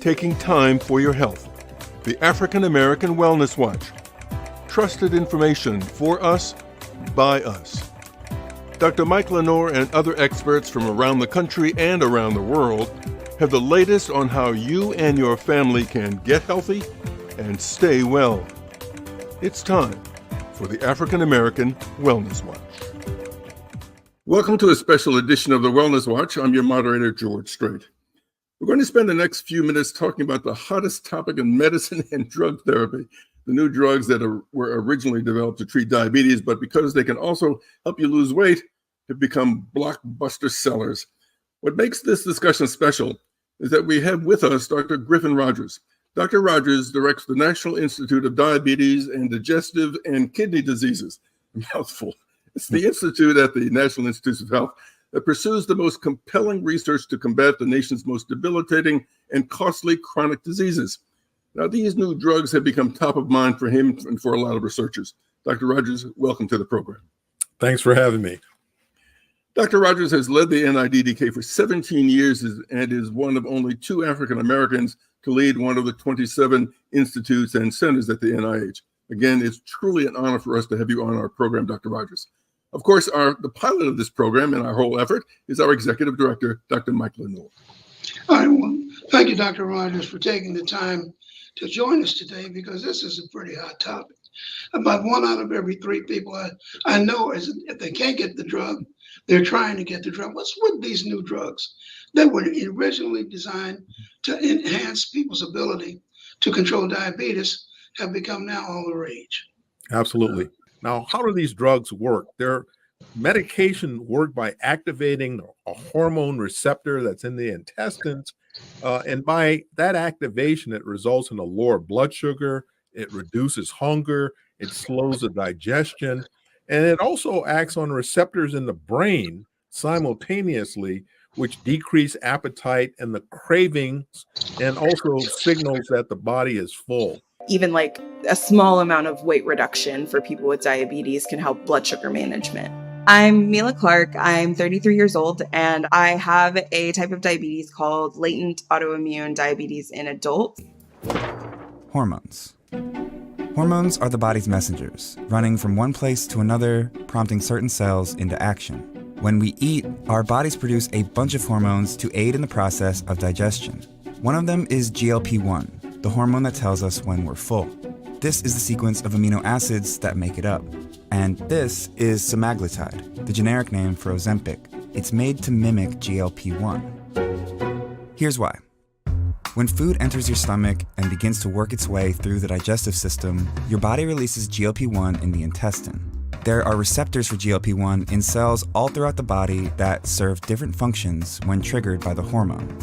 taking time for your health. The African American Wellness Watch. Trusted information for us, by us. Dr. Mike Lenore and other experts from around the country and around the world have the latest on how you and your family can get healthy and stay well. It's time for the African American Wellness Watch. Welcome to a special edition of the Wellness Watch. I'm your moderator, George Strait. We're going to spend the next few minutes talking about the hottest topic in medicine and drug therapy, the new drugs that were originally developed to treat diabetes, but because they can also help you lose weight, have become blockbuster sellers. What makes this discussion special is that we have with us Dr. Griffin Rogers. Dr. Rogers directs the National Institute of Diabetes and Digestive and Kidney Diseases. A mouthful. It's the institute at the National Institutes of Health that pursues the most compelling research to combat the nation's most debilitating and costly chronic diseases. Now, these new drugs have become top of mind for him and for a lot of researchers. Dr. Rogers, welcome to the program. Thanks for having me. Dr. Rogers has led the NIDDK for 17 years and is one of only 2 African Americans to lead one of the 27 institutes and centers at the NIH. Again, it's truly an honor for us to have you on our program, Dr. Rogers. Of course, the pilot of this program and our whole effort is our executive director, Dr. Mike Lenore. All right, well, thank you, Dr. Rogers, for taking the time to join us today, because this is a pretty hot topic. About 1 out of every 3 people I know is, if they can't get the drug, they're trying to get the drug. What's with these new drugs that were originally designed to enhance people's ability to control diabetes have become now all the rage? Absolutely. Now, how do these drugs work? Their medication work by activating a hormone receptor that's in the intestines. And by that activation, it results in a lower blood sugar. It reduces hunger. It slows the digestion. And it also acts on receptors in the brain simultaneously, which decrease appetite and the cravings, and also signals that the body is full. Even like a small amount of weight reduction for people with diabetes can help blood sugar management. I'm Mila Clark. I'm 33 years old, and I have a type of diabetes called latent autoimmune diabetes in adults. Hormones. Hormones are the body's messengers, running from one place to another, prompting certain cells into action. When we eat, our bodies produce a bunch of hormones to aid in the process of digestion. One of them is GLP-1, the hormone that tells us when we're full. This is the sequence of amino acids that make it up. And this is semaglutide, the generic name for Ozempic. It's made to mimic GLP-1. Here's why. When food enters your stomach and begins to work its way through the digestive system, your body releases GLP-1 in the intestine. There are receptors for GLP-1 in cells all throughout the body that serve different functions when triggered by the hormone.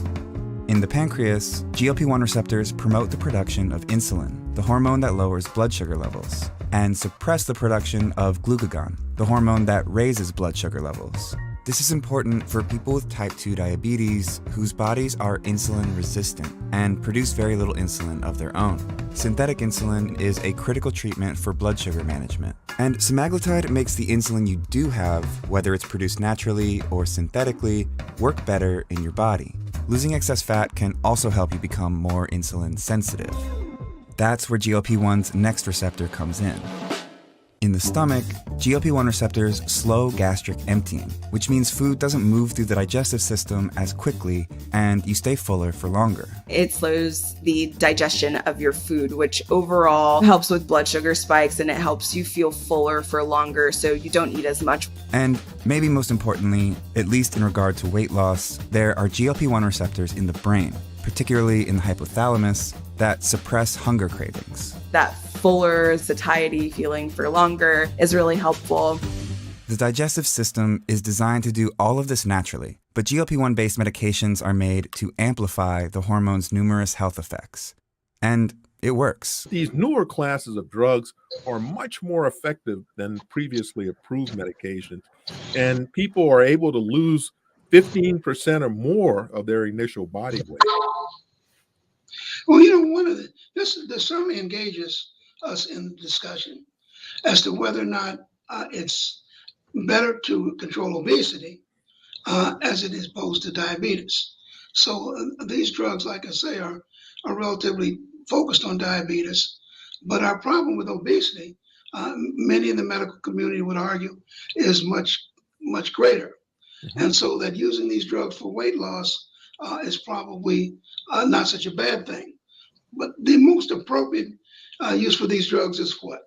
In the pancreas, GLP-1 receptors promote the production of insulin, the hormone that lowers blood sugar levels, and suppress the production of glucagon, the hormone that raises blood sugar levels. This is important for people with type 2 diabetes whose bodies are insulin resistant and produce very little insulin of their own. Synthetic insulin is a critical treatment for blood sugar management. And semaglutide makes the insulin you do have, whether it's produced naturally or synthetically, work better in your body. Losing excess fat can also help you become more insulin sensitive. That's where GLP-1's next receptor comes in. In the stomach, GLP-1 receptors slow gastric emptying, which means food doesn't move through the digestive system as quickly and you stay fuller for longer. It slows the digestion of your food, which overall helps with blood sugar spikes, and it helps you feel fuller for longer so you don't eat as much. And maybe most importantly, at least in regard to weight loss, there are GLP-1 receptors in the brain, particularly in the hypothalamus, that suppress hunger cravings. That fuller, satiety feeling for longer is really helpful. The digestive system is designed to do all of this naturally, but GLP-1 based medications are made to amplify the hormone's numerous health effects. And it works. These newer classes of drugs are much more effective than previously approved medications, and people are able to lose 15% or more of their initial body weight. Well, you know, this certainly engages us in the discussion as to whether or not it's better to control obesity as it is opposed to diabetes. So these drugs, like I say, are are relatively focused on diabetes. But our problem with obesity, many in the medical community would argue, is much greater. And so that using these drugs for weight loss is probably not such a bad thing. But the most appropriate use for these drugs is what?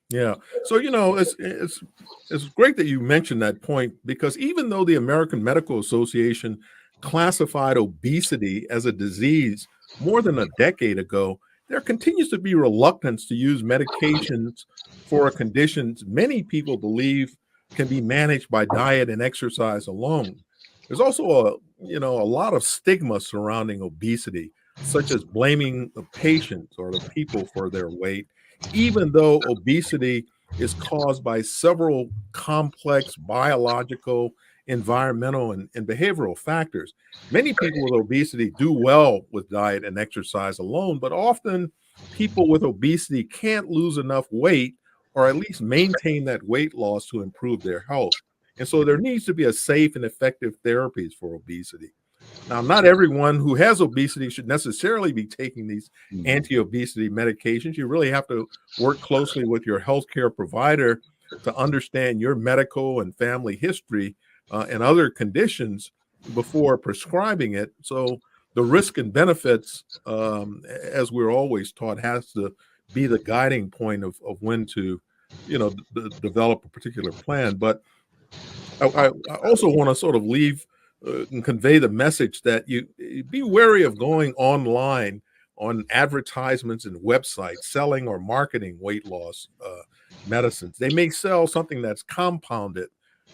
Yeah. So, it's great that you mentioned that point, because even though the American Medical Association classified obesity as a disease more than a decade ago, there continues to be reluctance to use medications for conditions many people believe can be managed by diet and exercise alone. There's also a lot of stigma surrounding obesity, such as blaming the patients or the people for their weight, even though obesity is caused by several complex biological, environmental, and behavioral factors. Many people with obesity do well with diet and exercise alone, but often people with obesity can't lose enough weight or at least maintain that weight loss to improve their health. And so there needs to be a safe and effective therapies for obesity. Now, not everyone who has obesity should necessarily be taking these anti-obesity medications. You really have to work closely with your healthcare provider to understand your medical and family history and other conditions before prescribing it. So the risk and benefits, as we're always taught, has to be the guiding point of when to, develop a particular plan. But I also want to sort of leave and convey the message that you be wary of going online on advertisements and websites selling or marketing weight loss medicines. They may sell something that's compounded,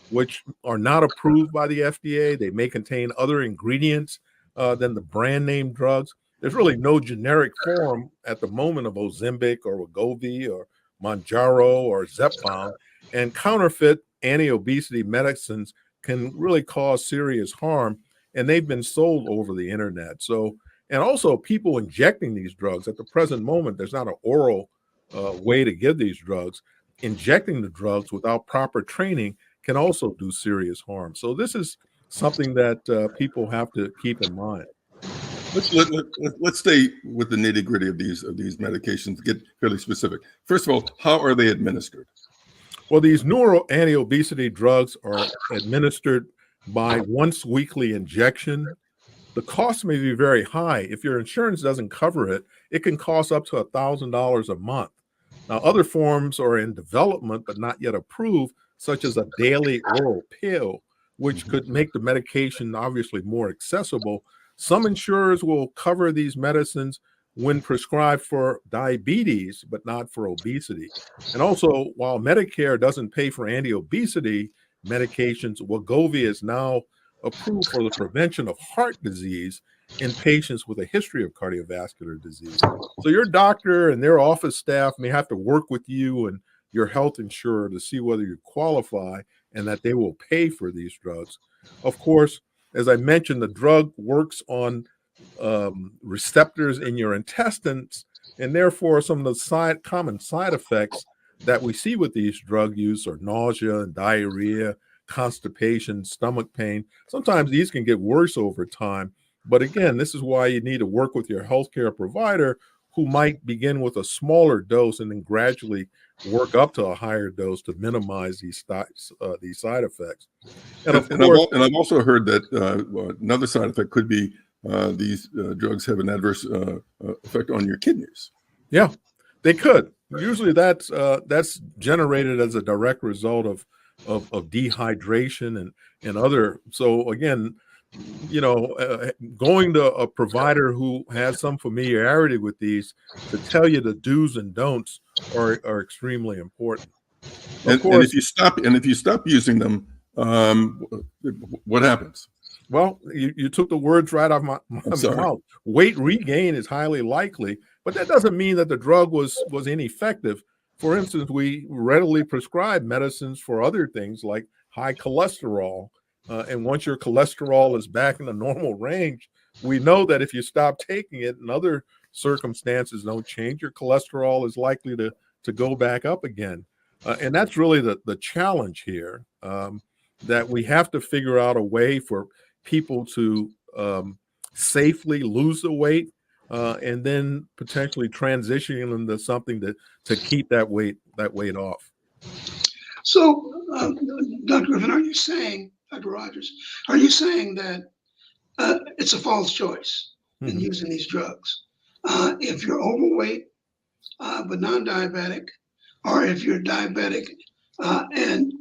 which are not approved by the FDA. They may contain other ingredients than the brand name drugs. There's really no generic form at the moment of Ozempic or Wegovy or Mounjaro or Zepbound, and counterfeit anti-obesity medicines can really cause serious harm, and they've been sold over the internet. So, and also people injecting these drugs at the present moment, there's not an oral way to give these drugs. Injecting the drugs without proper training can also do serious harm. So this is something that people have to keep in mind. Let's stay with the nitty gritty of these medications. Get fairly specific. First of all, how are they administered? Well, these neuro anti-obesity drugs are administered by once weekly injection. The cost may be very high. If your insurance doesn't cover it, it can cost up to $1,000 a month. Now, other forms are in development but not yet approved, such as a daily oral pill, which could make the medication obviously more accessible. Some insurers will cover these medicines when prescribed for diabetes, but not for obesity. And also, while Medicare doesn't pay for anti-obesity medications, Wegovy is now approved for the prevention of heart disease in patients with a history of cardiovascular disease. So your doctor and their office staff may have to work with you and your health insurer to see whether you qualify and that they will pay for these drugs. Of course, as I mentioned, the drug works on receptors in your intestines, and therefore some of the common side effects that we see with these drug use are nausea and diarrhea, constipation, stomach pain. Sometimes these can get worse over time. But again, this is why you need to work with your healthcare provider, who might begin with a smaller dose and then gradually work up to a higher dose to minimize these side effects. And I've also heard that another side effect could be these drugs have an adverse effect on your kidneys. Yeah, they could. Usually that's generated as a direct result of dehydration and other. So again, going to a provider who has some familiarity with these to tell you the do's and don'ts are extremely important. And if you stop using them, what happens? Well, you took the words right off my mouth. Weight regain is highly likely, but that doesn't mean that the drug was ineffective. For instance, we readily prescribe medicines for other things like high cholesterol. And once your cholesterol is back in the normal range, we know that if you stop taking it and other circumstances don't change, your cholesterol is likely to go back up again. And that's really the challenge here, that we have to figure out a way for people to safely lose the weight and then potentially transitioning them to something to keep that weight off. So, Dr. Griffin, are you saying, Dr. Rogers, are you saying that it's a false choice in Mhm. using these drugs? If you're overweight but non-diabetic, or if you're diabetic and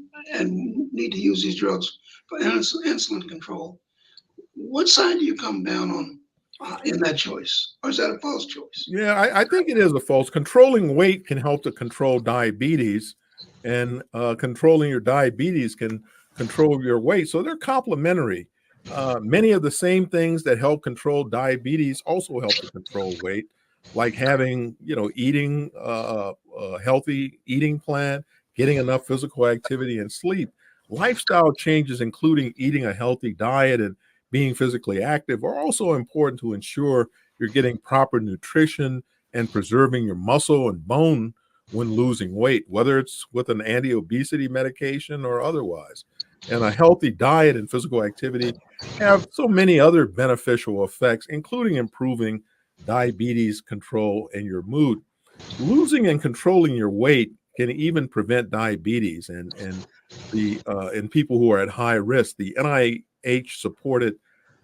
need to use these drugs for insulin control, what side do you come down on in that choice, or is that a false choice? Yeah, I think it is a false. Controlling weight can help to control diabetes, and controlling your diabetes can control your weight. So they're complementary. Many of the same things that help control diabetes also help to control weight, like having, eating a healthy eating plan, getting enough physical activity and sleep. Lifestyle changes, including eating a healthy diet and being physically active, are also important to ensure you're getting proper nutrition and preserving your muscle and bone when losing weight, whether it's with an anti-obesity medication or otherwise. And a healthy diet and physical activity have so many other beneficial effects, including improving diabetes control and your mood. Losing and controlling your weight can even prevent diabetes, and the in people who are at high risk. The NIH supported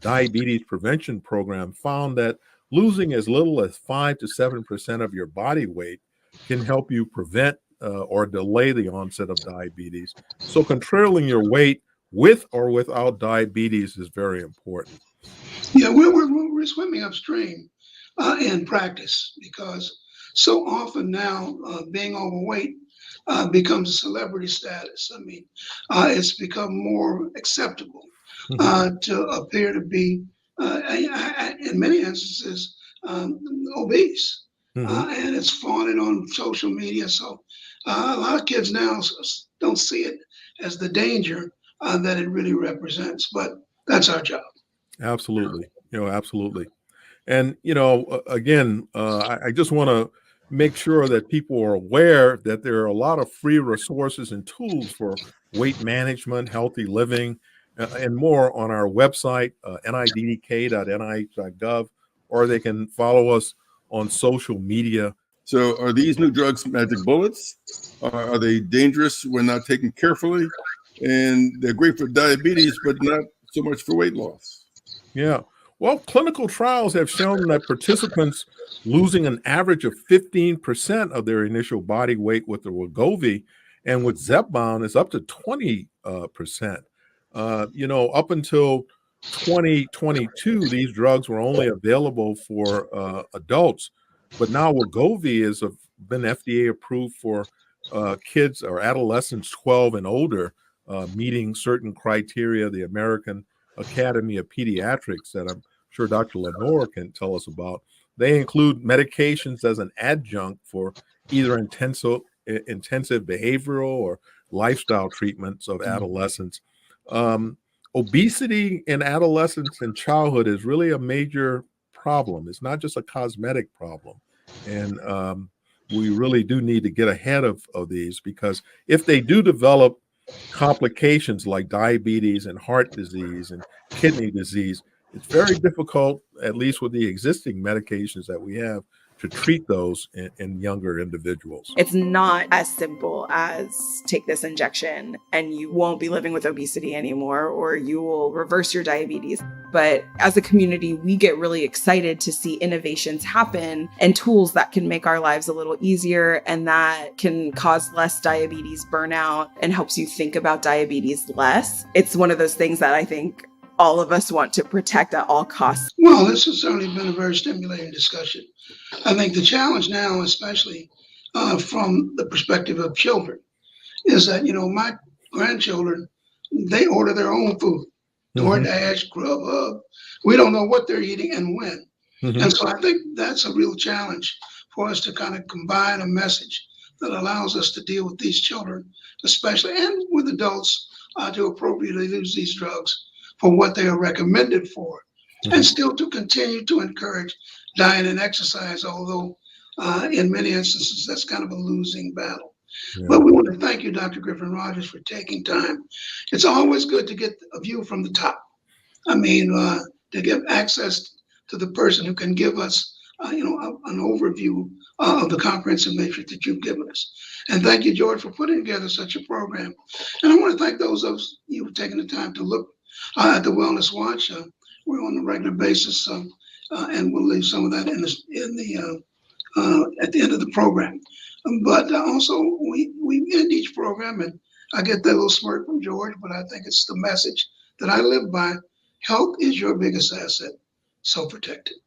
diabetes prevention program found that losing as little as 5 to 7% of your body weight can help you prevent or delay the onset of diabetes. So controlling your weight with or without diabetes is very important. Yeah, we're swimming upstream in practice because so often now being overweight becomes a celebrity status. I mean, it's become more acceptable to appear to be, in many instances, obese. Mhm. And it's flaunted on social media. So a lot of kids now don't see it as the danger that it really represents. But that's our job. Absolutely. Absolutely. And, again, I just want to make sure that people are aware that there are a lot of free resources and tools for weight management, healthy living, and more on our website, niddk.nih.gov, or they can follow us on social media. So, are these new drugs magic bullets? Are they dangerous when not taken carefully? And they're great for diabetes, but not so much for weight loss. Yeah. Well, clinical trials have shown that participants losing an average of 15% of their initial body weight with the Wegovy, and with Zepbound is up to 20%. Up until 2022, these drugs were only available for adults, but now Wegovy has been FDA approved for kids or adolescents 12 and older, meeting certain criteria, the American Academy of Pediatrics, that I'm sure Dr. Lenore can tell us about. They include medications as an adjunct for either intensive behavioral or lifestyle treatments of adolescents. Obesity in adolescence and childhood is really a major problem. It's not just a cosmetic problem. And we really do need to get ahead of these, because if they do develop complications like diabetes and heart disease and kidney disease, it's very difficult, at least with the existing medications that we have, to treat those in younger individuals. It's not as simple as take this injection and you won't be living with obesity anymore, or you will reverse your diabetes. But as a community, we get really excited to see innovations happen and tools that can make our lives a little easier and that can cause less diabetes burnout and helps you think about diabetes less. It's one of those things that I think all of us want to protect at all costs. Well, this has certainly been a very stimulating discussion. I think the challenge now, especially from the perspective of children, is that, my grandchildren, they order their own food. DoorDash, Grubhub. We don't know what they're eating and when. And so I think that's a real challenge for us to kind of combine a message that allows us to deal with these children, especially, and with adults, to appropriately use these drugs for what they are recommended for, and still to continue to encourage diet and exercise, although in many instances that's kind of a losing battle. Yeah. But we want to thank you, Dr. Griffin Rogers, for taking time. It's always good to get a view from the top. I mean, to give access to the person who can give us an overview of the comprehensive matrix that you've given us. And thank you, George, for putting together such a program. And I want to thank those of you taking the time to look at the Wellness Watch. We're on a regular basis, and we'll leave some of that at the end of the program. But also, we end each program, and I get that little smirk from George, but I think it's the message that I live by. Health is your biggest asset, so protect it.